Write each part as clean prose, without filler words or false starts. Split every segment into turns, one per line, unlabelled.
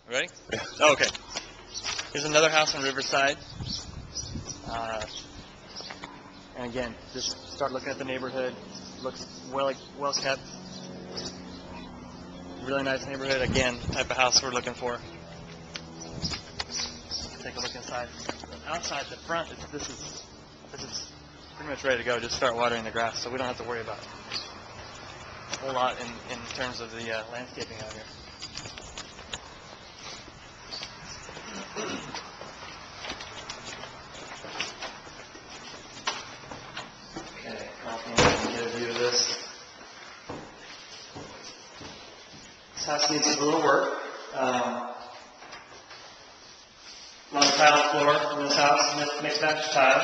Ready? Yeah. Oh, okay. Here's another house on Riverside. And again, just start looking at the neighborhood. Looks well kept. Really nice neighborhood. Again, type of house we're looking for. Take a look inside. Outside the front, this is pretty much ready to go. Just start watering the grass, so we don't have to worry about a whole lot in terms of the landscaping out here. Okay, I'll get a view of this. This house needs a little work. On the tile floor in this house, mixed match tile.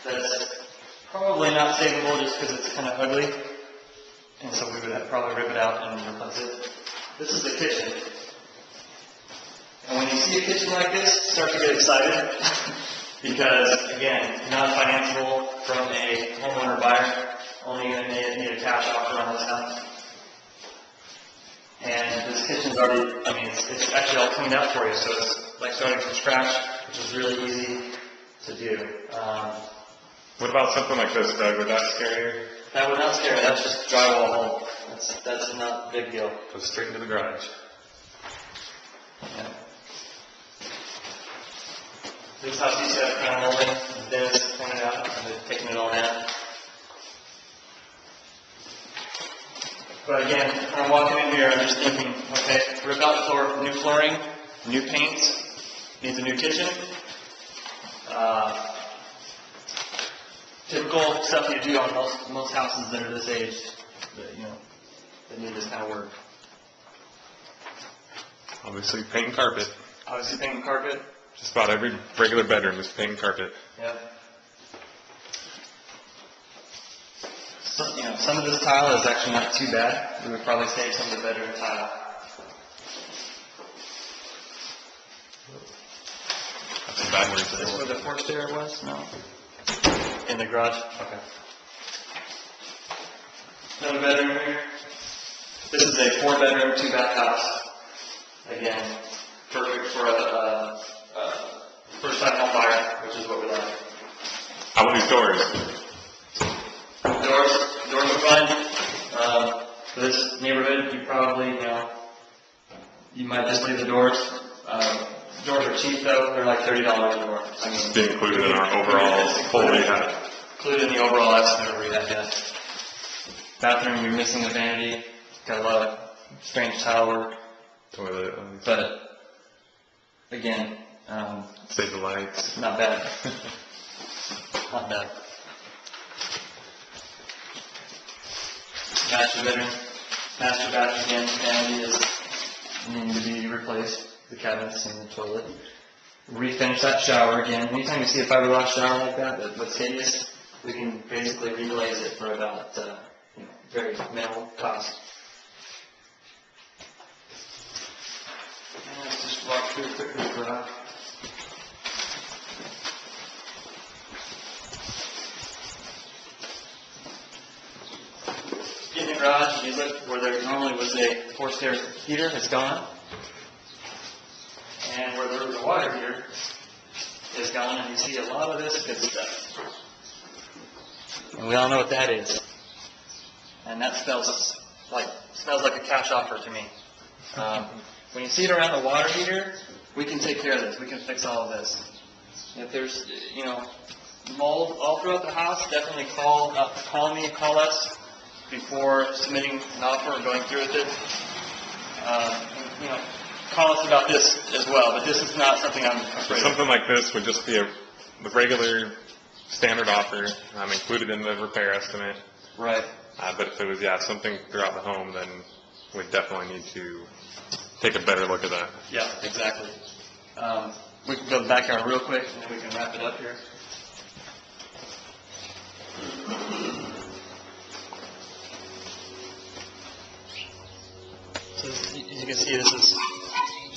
That's probably not savable just because it's kind of ugly, and so we would probably rip it out and replace it. This is the kitchen. And when you see a kitchen like this, start to get excited because, again, non-financeable from a homeowner buyer, only going to need a cash offer on this house. And this kitchen's already, it's actually all cleaned out for you, so it's like starting from scratch, which is really easy to do.
What about something like this, Doug? Would that scare you?
That would not scare me. That's just drywall home. That's not a big deal.
Go straight into the garage.
Yeah. This house used to have crown molding. Dennis pointed out, and they've taken it all down. But again, when I'm walking in here, I'm just thinking, okay, rip out the floor, new flooring, new paints, needs a new kitchen. Typical stuff you do on most houses that are this age, that need this kind of work.
Obviously, paint and carpet.
Obviously, paint and carpet.
Just about every regular bedroom is paint and carpet.
Yep. Some of this tile is actually not too bad. We would probably save some of the bedroom tile.
That's a bad word.
Is this where the porch there was? No. In the garage? Okay. Another bedroom here. This is a 4-bedroom, 2-bath house. Again, perfect for a first-time home buyer, which is what we like.
How about these doors?
Doors are fine. For this neighborhood, you probably, you might just leave the doors. Doors are cheap though; they're like $30 a door.
It's being included in our overall full rehab.
Included in the overall estimate of rehab, yes. Bathroom, you're missing the vanity. Got a lot of strange tile work.
Toilet.
But again,
save the lights.
Not bad. Not bad. Master bedroom. Master bath again. Vanity is needing to be replaced. The cabinets and the toilet. Refinish that shower again. Anytime you see a fiberglass shower like that that's hideous, we can basically reglaze it for about very minimal cost. And let's just walk through quickly the garage. In the garage, you look where there normally was a forced air heater, it's gone. And where there was a water heater is gone, and you see a lot of this good stuff. And we all know what that is. And that smells like a cash offer to me. When you see it around the water heater, we can take care of this. We can fix all of this. If there's, mold all throughout the house, definitely call us before submitting an offer or going through with it. Call us about this as well, but this is not something I'm afraid of.
Something like this would just be the regular standard offer, included in the repair estimate.
Right.
But if it was, something throughout the home, then we'd definitely need to take a better look at that.
Yeah, exactly. We can go to the backyard real quick, and then we can wrap it up here. So as you can see, this is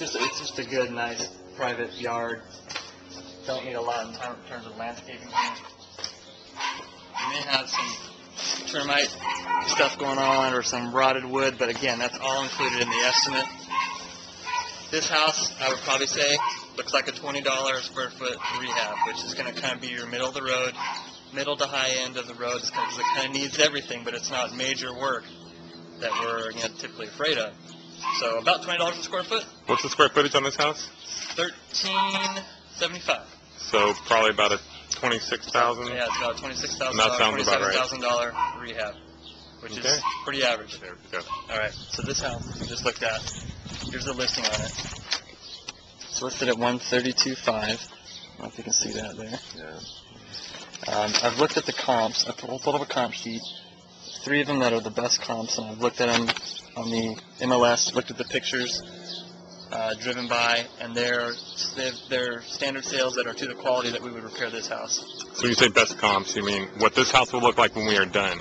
it's just a good, nice, private yard. Don't need a lot in terms of landscaping. You may have some termite stuff going on or some rotted wood, but again, that's all included in the estimate. This house, I would probably say, looks like a $20 a square foot rehab, which is going to kind of be your middle of the road, middle to high end of the road. It kind of needs everything, but it's not major work that we're typically afraid of. So about $20 a square foot.
What's the square footage on this house?
1375.
So probably about a 26,000.
Yeah, it's about $26,000,
That sounds about right.
$27,000 rehab, which
Okay.
is pretty average.
There we go.
All right, so this house we just looked at, here's the listing on it. It's listed at 132.5. I don't know if you can see that there.
Yeah.
I've looked at the comps. I pulled up a comp sheet. 3 of them that are the best comps, and I've looked at them on the MLS, looked at the pictures, driven by, and they're standard sales that are to the quality that we would repair this house.
So you say best comps, you mean what this house will look like when we are done?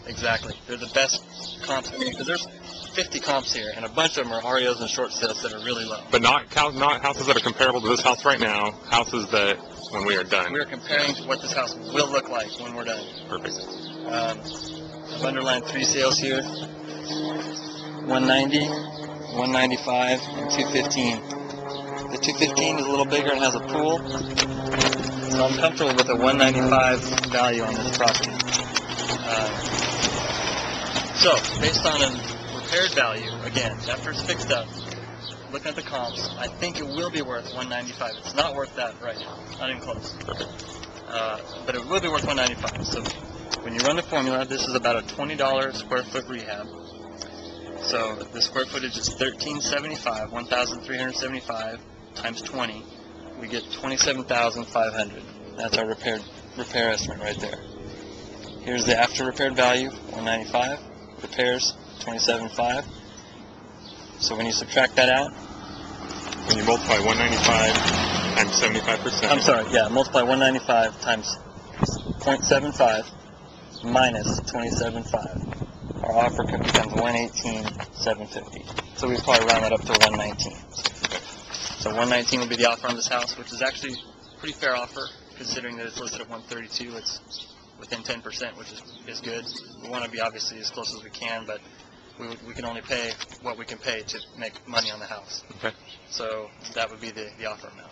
Exactly. They're the best comps, because there's 50 comps here, and a bunch of them are REOs and short sales that are really low.
But not houses that are comparable to this house right now, houses that when we are done.
We're comparing to what this house will look like when we're done.
Perfect.
I've underlined 3 sales here: 190, 195, and 215. The 215 is a little bigger and has a pool, so I'm comfortable with a 195 value on this property. So, based on a repaired value, again, after it's fixed up, looking at the comps, I think it will be worth 195. It's not worth that right now, not even close. But it will be worth 195. So when you run the formula, this is about a $20 square foot rehab. So the square footage is 1375, 1,375 times 20. We get 27,500. That's our repair estimate right there. Here's the after repaired value, 195. Repairs, 27.5. So when you subtract that out,
When you multiply 195 times 75%.
I'm sorry, yeah, multiply 195 times 0.75 minus 27.5. Our offer becomes 118,750. So we probably round that up to 119. So 119 would be the offer on this house, which is actually a pretty fair offer, considering that it's listed at 132. It's within 10%, which is good. We want to be obviously as close as we can, but we can only pay what we can pay to make money on the house.
Okay.
So that would be the offer amount.